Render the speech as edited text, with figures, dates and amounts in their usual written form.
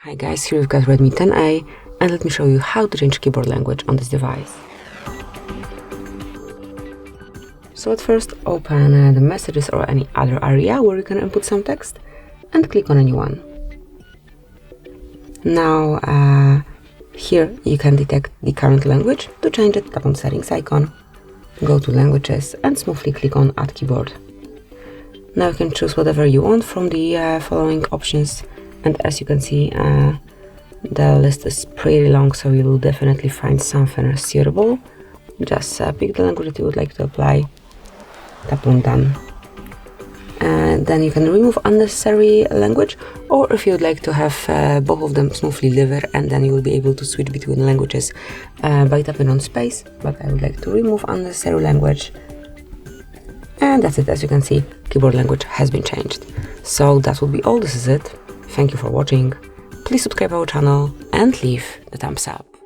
Hi guys, here we've got Redmi 10A and let me show you how to change keyboard language on this device. So at first open the messages or any other area where you can input some text and click on a new one. Now here you can detect the current language. To change it, tap on settings icon, go to languages and smoothly click on add keyboard. Now you can choose whatever you want from the following options. And as you can see, the list is pretty long, so you will definitely find something suitable. Just pick the language that you would like to apply, tap on done. And then you can remove unnecessary language, or if you would like to have both of them smoothly deliver, and then you will be able to switch between languages by tapping on space. But I would like to remove unnecessary language. And that's it. As you can see, keyboard language has been changed. So that will be all. This is it. Thank you for watching. Please subscribe our channel and leave the thumbs up.